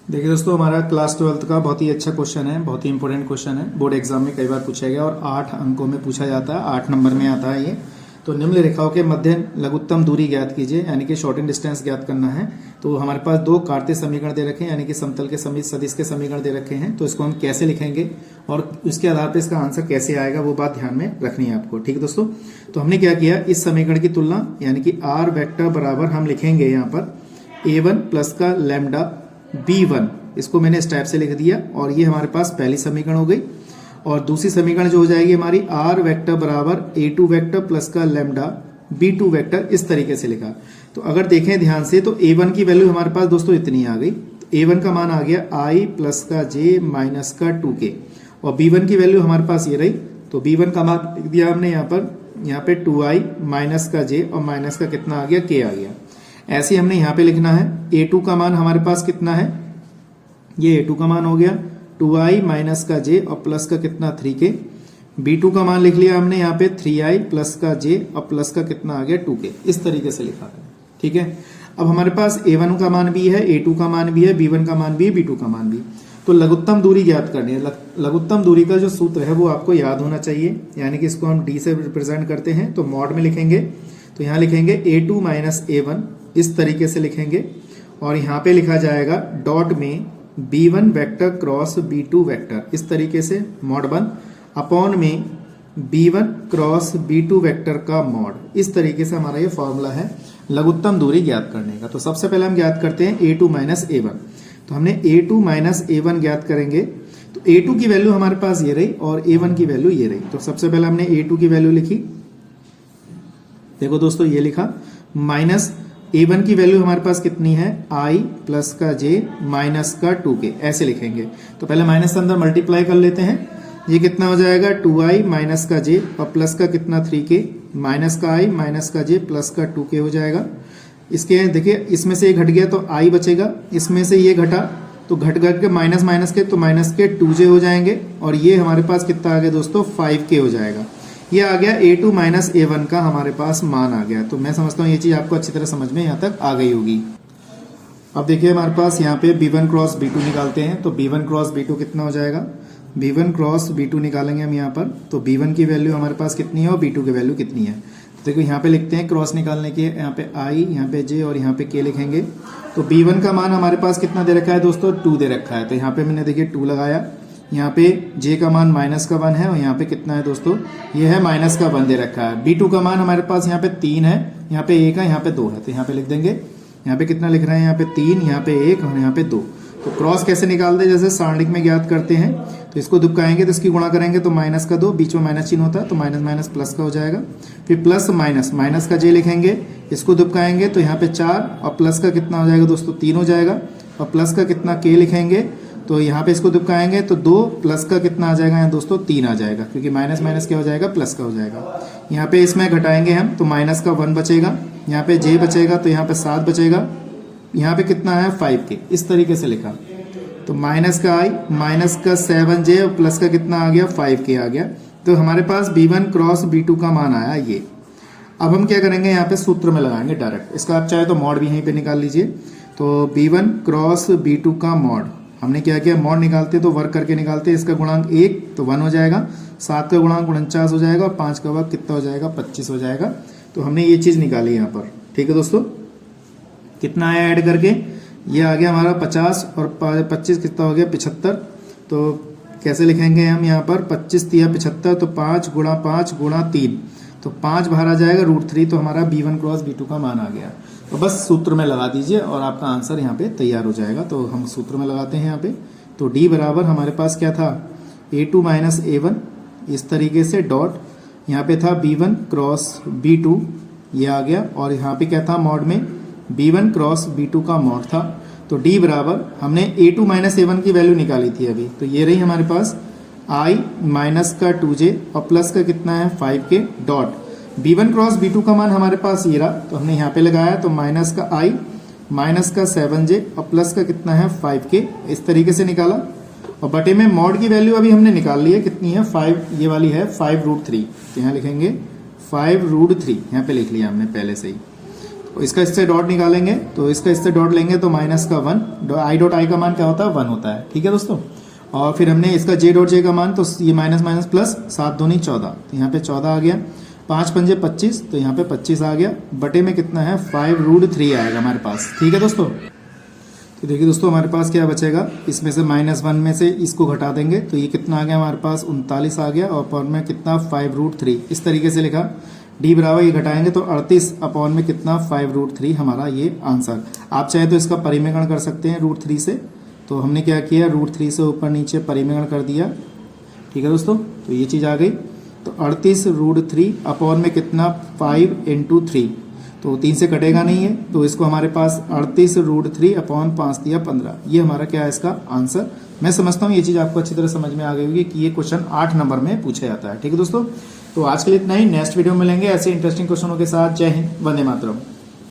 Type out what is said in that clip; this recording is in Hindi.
देखिए दोस्तों, हमारा क्लास 12th का बहुत ही अच्छा क्वेश्चन है, बहुत ही इंपॉर्टेंट क्वेश्चन है। बोर्ड एग्जाम में कई बार पूछा गया और 8 अंकों में पूछा जाता है, 8 नंबर में आता है ये। तो निम्न रेखाओं के मध्य लघुत्तम दूरी ज्ञात कीजिए, यानी कि शॉर्टेन डिस्टेंस ज्ञात करना है। तो हमारे पास दो कार्तीय समीकरण दे रखे हैं, यानी कि समतल के सदिश के समीकरण दे रखे हैं। तो इसको हम कैसे लिखेंगे और उसके आधार पर इसका आंसर कैसे आएगा, वो बात ध्यान में रखनी है आपको। ठीक है दोस्तों, तो हमने क्या किया, इस समीकरण की तुलना यानी कि आर वेक्टर बराबर हम लिखेंगे यहाँ पर a1 प्लस का लैम्डा b1, इसको मैंने इस टाइप से लिख दिया। और ये हमारे पास पहली समीकरण हो गई। और दूसरी समीकरण जो हो जाएगी हमारी आर वेक्टर बराबर a2 वेक्टर प्लस का लैम्डा b2 वेक्टर, इस तरीके से लिखा। तो अगर देखें ध्यान से तो a1 की वैल्यू हमारे पास दोस्तों इतनी आ गई। a1 का मान आ गया i प्लस का j माइनस का 2k, और b1 की वैल्यू हमारे पास ये रही। तो b1 का मान लिख दिया हमने यहाँ पे 2i माइनस का j और माइनस का कितना आ गया, k आ गया। ऐसे हमने यहाँ पे लिखना है। a2 का मान हमारे पास कितना है, ये a2 का मान हो गया 2i माइनस का j और प्लस का कितना 3k। b2 का मान लिख लिया हमने यहाँ पे 3i प्लस का j और प्लस का कितना आ गया 2k, इस तरीके से लिखा है। ठीक है, अब हमारे पास a1 का मान भी है, a2 का मान भी है, b1 का मान भी है, b2 का मान भी। तो लघुत्तम दूरी ज्ञात करनी है। लघुत्तम दूरी का जो सूत्र है वो आपको याद होना चाहिए, यानी कि इसको हम d से रिप्रेजेंट करते हैं। तो मॉड में लिखेंगे, तो यहाँ लिखेंगे a2 माइनस a1, इस तरीके से लिखेंगे। और यहाँ पे लिखा जाएगा डॉट में b1 vector cross b2 vector, इस तरीके से मॉड बन अपॉन में b1 क्रॉस b2 वेक्टर का मॉड। इस तरीके से हमारा ये फॉर्मूला है लघुत्तम दूरी ज्ञात करने का। तो सबसे पहले हम ज्ञात करते हैं a2 माइनस a1। तो हमने a2 माइनस a1 ज्ञात करेंगे। तो a2 की वैल्यू हमारे पास ये रही और a1 की वैल्यू ये रही। तो सबसे पहले हमने a2 की वैल्यू लिखी, देखो दोस्तों ये लिखा, माइनस a1 की वैल्यू हमारे पास कितनी है, i प्लस का j माइनस का 2k, ऐसे लिखेंगे। तो पहले माइनस के अंदर मल्टीप्लाई कर लेते हैं। ये कितना हो जाएगा 2i माइनस का j और प्लस का कितना 3k, माइनस का i माइनस का j प्लस का 2k हो जाएगा। इसके देखिए इसमें से ये घट गया तो i बचेगा, इसमें से ये घटा तो घट के माइनस माइनस के तो माइनस के 2j हो जाएंगे। और ये हमारे पास कितना आ गया दोस्तों 5k हो जाएगा। ये आ गया a2 माइनस a1 का हमारे पास मान आ गया। तो मैं समझता हूँ ये चीज आपको अच्छी तरह समझ में यहाँ तक आ गई होगी। अब देखिए हमारे पास यहाँ पे b1 क्रॉस b2 निकालते हैं। तो b1 क्रॉस b2 कितना हो जाएगा, b1 क्रॉस b2 निकालेंगे हम यहाँ पर। तो b1 की वैल्यू हमारे पास कितनी है और b2 की वैल्यू कितनी है। तो देखो यहाँ पे लिखते हैं क्रॉस निकालने के, यहाँ पे i, यहाँ पे j और यहाँ पे k लिखेंगे। तो b1 का मान हमारे पास कितना दे रखा है दोस्तों, 2 दे रखा है। तो यहाँ पे मैंने देखिए 2 लगाया। यहाँ पे j का मान माइनस का 1 है और यहाँ पे कितना है दोस्तों, ये है माइनस का 1 दे रखा है। b2 का मान हमारे पास यहाँ पे 3 है, यहाँ पे 1 है, यहाँ पे 2 है। तो यहाँ पे लिख देंगे, यहाँ पे कितना लिख रहे हैं, यहाँ पे 3, यहाँ पे 1 और यहाँ पे 2। तो क्रॉस कैसे निकालते हैं, जैसे सारणिक में ज्ञात करते हैं। तो इसको दुबकाएंगे तो इसकी गुणा करेंगे तो माइनस का 2, बीच में माइनस चिन्ह होता है तो माइनस माइनस प्लस का हो जाएगा। फिर प्लस माइनस, माइनस का j लिखेंगे, इसको दुबकाएंगे तो यहाँ पे 4 और प्लस का कितना हो जाएगा दोस्तों 3 हो जाएगा। और प्लस का कितना k लिखेंगे, तो यहाँ पे इसको दुबकाएंगे तो 2 प्लस का कितना आ जाएगा यहाँ दोस्तों 3 आ जाएगा, क्योंकि माइनस माइनस क्या हो जाएगा प्लस का हो जाएगा। यहाँ पे इसमें घटाएंगे हम तो माइनस का 1 बचेगा, यहाँ पे j बचेगा तो यहाँ पे 7 बचेगा, यहाँ पे कितना है 5k, इस तरीके से लिखा। तो माइनस का i माइनस का 7j और प्लस का कितना आ गया 5k आ गया। तो हमारे पास b1 क्रॉस b2 का मान आया ये। अब हम क्या करेंगे, यहाँ पे सूत्र में लगाएंगे डायरेक्ट। इसका आप चाहे तो मॉड भी यहीं पे निकाल लीजिए। तो b1 क्रॉस b2 का मॉड, हमने क्या किया, मॉड निकालते तो वर्क करके निकालते। इसका गुणांक 1 तो 1 हो जाएगा, 7 का गुणांक 49 हो जाएगा और 5 का वर्ग कितना हो जाएगा 25 हो जाएगा। तो हमने ये चीज निकाली यहाँ पर। ठीक है दोस्तों, कितना आया ऐड करके, ये आ गया हमारा 50 और 25 कितना हो गया 75। तो कैसे लिखेंगे हम यहाँ पर, 25 तिया 75, तो 5 गुणा 5 गुणा 3, तो 5 बाहर आ जाएगा √3। तो हमारा b1 क्रॉस b2 का मान आ गया। तो बस सूत्र में लगा दीजिए और आपका आंसर यहाँ पे तैयार हो जाएगा। तो हम सूत्र में लगाते हैं यहाँ पे। तो d बराबर हमारे पास क्या था, a2 माइनस a1, इस तरीके से डॉट, यहाँ पे था b1 क्रॉस b2, ये आ गया। और यहाँ पे क्या था मॉड में b1 क्रॉस b2 का मॉड था। तो d बराबर हमने a2 माइनस a1 की वैल्यू निकाली थी अभी, तो ये रही हमारे पास i माइनस का 2j और प्लस का कितना है 5k dot b1 cross b2 का मान हमारे पास ये रहा। तो हमने यहाँ पे लगाया तो माइनस का i माइनस का 7j और प्लस का कितना है 5k, इस तरीके से निकाला। और बटे में मॉड की वैल्यू अभी हमने निकाल ली है, कितनी है 5, ये वाली है 5√3। तो यहाँ लिखेंगे 5√3, यहाँ पे लिख लिया हमने पहले से ही। तो इसका इससे डॉट निकालेंगे, तो इसका इससे डॉट लेंगे तो माइनस का 1, आई डॉट आई का मान क्या होता है 1 होता है, ठीक है दोस्तों। और फिर हमने इसका जे डॉट जे का मान, तो ये माइनस माइनस प्लस 7 दूनी 14, तो यहाँ पे 14 आ गया, 5 पंजे 25, तो यहाँ पे 25 आ गया, बटे में कितना है 5√3 आएगा हमारे पास, ठीक है दोस्तों। तो देखिए दोस्तों हमारे पास क्या बचेगा, इसमें से -1 में से इसको घटा देंगे तो ये कितना आ गया हमारे पास 39 आ गया, और अपॉन में कितना 5√3, इस तरीके से लिखा। डी बराबर ये घटाएंगे तो 38 अपॉन में कितना 5√3 हमारा ये आंसर। आप चाहे तो इसका परिमेयकरण कर सकते हैं √3 से, तो हमने क्या किया √3 से ऊपर नीचे परिमेयकरण कर दिया, ठीक है दोस्तों। तो ये चीज़ आ गई, तो 38√3 अपॉन में कितना 5 × 3, तो 3 से कटेगा नहीं है, तो इसको हमारे पास 38√3 अपॉन 5 दिया 15, ये हमारा क्या है इसका आंसर। मैं समझता हूँ ये चीज़ आपको अच्छी तरह समझ में आ गई होगी कि ये क्वेश्चन 8 नंबर में पूछा जाता है, ठीक है दोस्तों। तो आज के लिए इतना ही, नेक्स्ट वीडियो में मिलेंगे ऐसे इंटरेस्टिंग क्वेश्चनों के साथ। जय हिंद, वंदे मातरम।